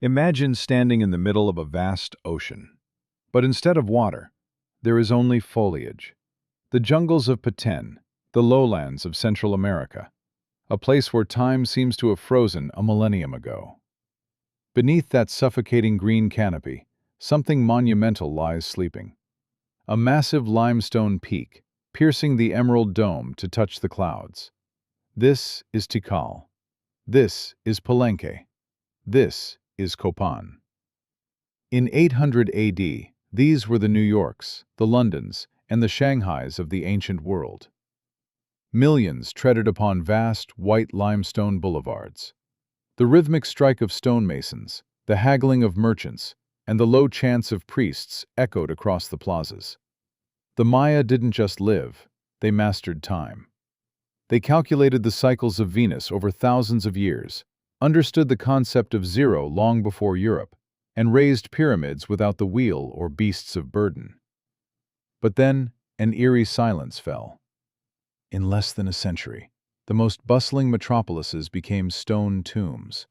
Imagine standing in the middle of a vast ocean. But instead of water, there is only foliage. The jungles of Petén, the lowlands of Central America, a place where time seems to have frozen a millennium ago. Beneath that suffocating green canopy, something monumental lies sleeping. A massive limestone peak, piercing the emerald dome to touch the clouds. This is Tikal. This is Palenque. This is Copán. In 800 AD, these were the New Yorks, the Londons, and the Shanghais of the ancient world. Millions treaded upon vast, white limestone boulevards. The rhythmic strike of stonemasons, the haggling of merchants, and the low chants of priests echoed across the plazas. The Maya didn't just live, they mastered time. They calculated the cycles of Venus over thousands of years, understood the concept of zero long before Europe, and raised pyramids without the wheel or beasts of burden. But then, an eerie silence fell. In less than a century, the most bustling metropolises became stone tombs.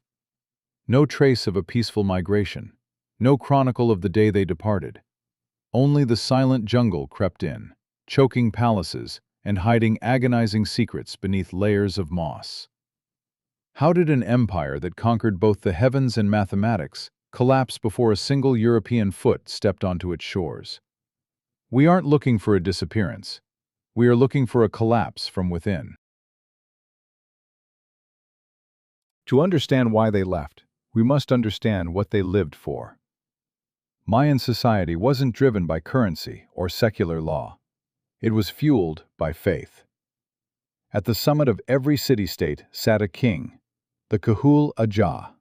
No trace of a peaceful migration, no chronicle of the day they departed. Only the silent jungle crept in, choking palaces and hiding agonizing secrets beneath layers of moss. How did an empire that conquered both the heavens and mathematics collapse before a single European foot stepped onto its shores? We aren't looking for a disappearance. We are looking for a collapse from within. To understand why they left, we must understand what they lived for. Mayan society wasn't driven by currency or secular law. It was fueled by faith. At the summit of every city-state sat a king, the Kahul Ajaw,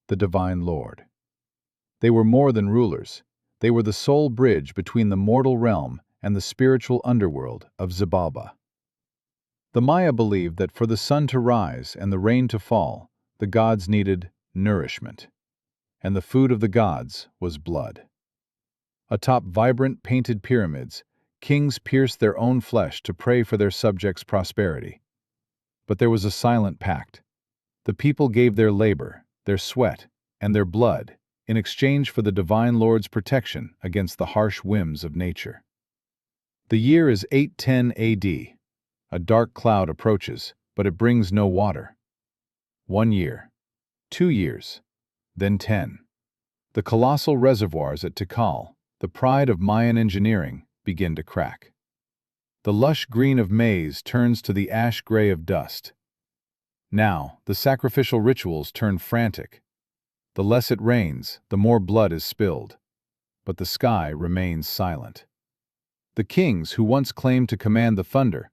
the divine lord. They were more than rulers. They were the sole bridge between the mortal realm and the spiritual underworld of Xibalba. The Maya believed that for the sun to rise and the rain to fall, the gods needed nourishment. And the food of the gods was blood. Atop vibrant painted pyramids, kings pierced their own flesh to pray for their subjects' prosperity. But there was a silent pact. The people gave their labor, their sweat, and their blood in exchange for the divine lord's protection against the harsh whims of nature. The year is 810 AD. A dark cloud approaches, but it brings no water. 1 year, 2 years, then 10. The colossal reservoirs at Tikal, the pride of Mayan engineering, begin to crack. The lush green of maize turns to the ash gray of dust. Now, the sacrificial rituals turn frantic. The less it rains, the more blood is spilled. But the sky remains silent. The kings who once claimed to command the thunder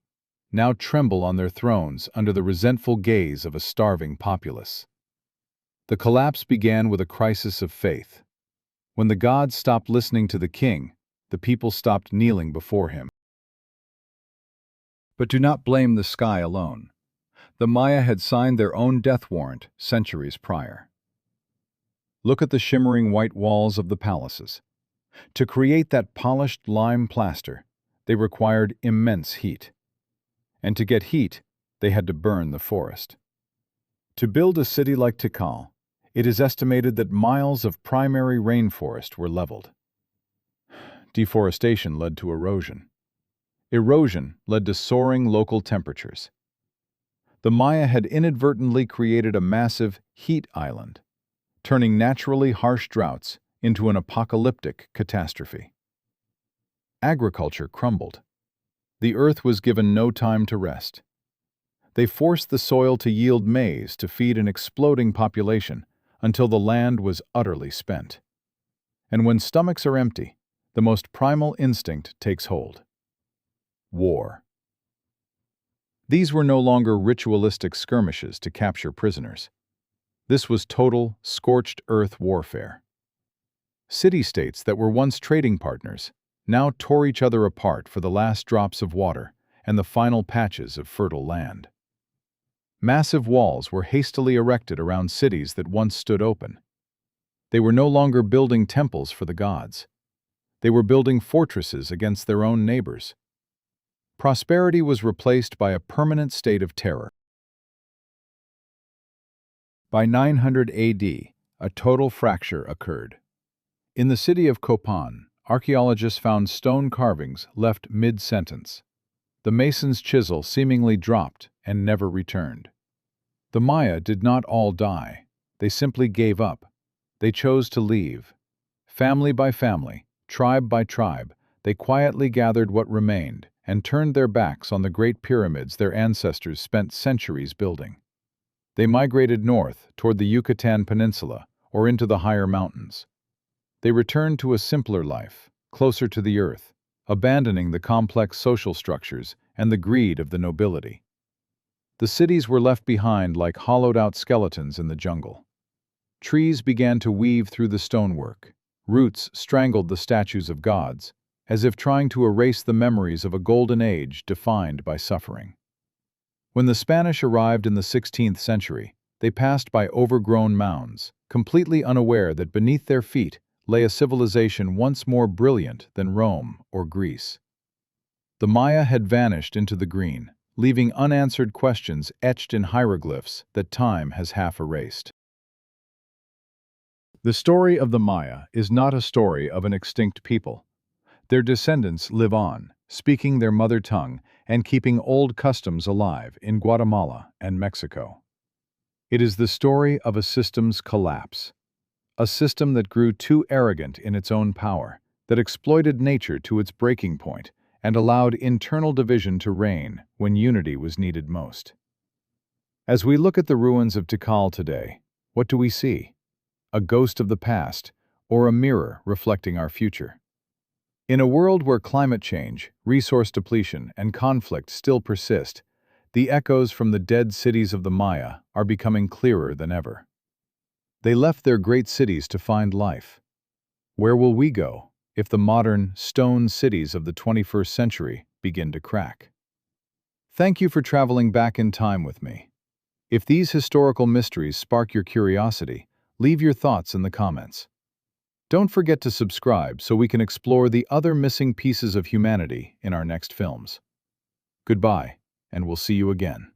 now tremble on their thrones under the resentful gaze of a starving populace. The collapse began with a crisis of faith. When the gods stopped listening to the king, the people stopped kneeling before him. But do not blame the sky alone. The Maya had signed their own death warrant centuries prior. Look at the shimmering white walls of the palaces. To create that polished lime plaster, they required immense heat. And to get heat, they had to burn the forest. To build a city like Tikal, it is estimated that miles of primary rainforest were leveled. Deforestation led to erosion. Erosion led to soaring local temperatures. The Maya had inadvertently created a massive heat island, turning naturally harsh droughts into an apocalyptic catastrophe. Agriculture crumbled. The earth was given no time to rest. They forced the soil to yield maize to feed an exploding population until the land was utterly spent. And when stomachs are empty, the most primal instinct takes hold: war. These were no longer ritualistic skirmishes to capture prisoners. This was total, scorched earth warfare. City-states that were once trading partners now tore each other apart for the last drops of water and the final patches of fertile land. Massive walls were hastily erected around cities that once stood open. They were no longer building temples for the gods. They were building fortresses against their own neighbors. Prosperity was replaced by a permanent state of terror. By 900 AD, a total fracture occurred. In the city of Copán, archaeologists found stone carvings left mid-sentence. The mason's chisel seemingly dropped and never returned. The Maya did not all die. They simply gave up. They chose to leave. Family by family, tribe by tribe, they quietly gathered what remained and turned their backs on the great pyramids their ancestors spent centuries building. They migrated north toward the Yucatan Peninsula or into the higher mountains. They returned to a simpler life, closer to the earth, abandoning the complex social structures and the greed of the nobility. The cities were left behind like hollowed-out skeletons in the jungle. Trees began to weave through the stonework. Roots strangled the statues of gods, as if trying to erase the memories of a golden age defined by suffering. When the Spanish arrived in the 16th century, they passed by overgrown mounds, completely unaware that beneath their feet lay a civilization once more brilliant than Rome or Greece. The Maya had vanished into the green, leaving unanswered questions etched in hieroglyphs that time has half erased. The story of the Maya is not a story of an extinct people. Their descendants live on, speaking their mother tongue and keeping old customs alive in Guatemala and Mexico. It is the story of a system's collapse, a system that grew too arrogant in its own power, that exploited nature to its breaking point, and allowed internal division to reign when unity was needed most. As we look at the ruins of Tikal today, what do we see? A ghost of the past, or a mirror reflecting our future? In a world where climate change, resource depletion, and conflict still persist, the echoes from the dead cities of the Maya are becoming clearer than ever. They left their great cities to find life. Where will we go if the modern, stone cities of the 21st century begin to crack? Thank you for traveling back in time with me. If these historical mysteries spark your curiosity, leave your thoughts in the comments. Don't forget to subscribe so we can explore the other missing pieces of humanity in our next films. Goodbye, and we'll see you again.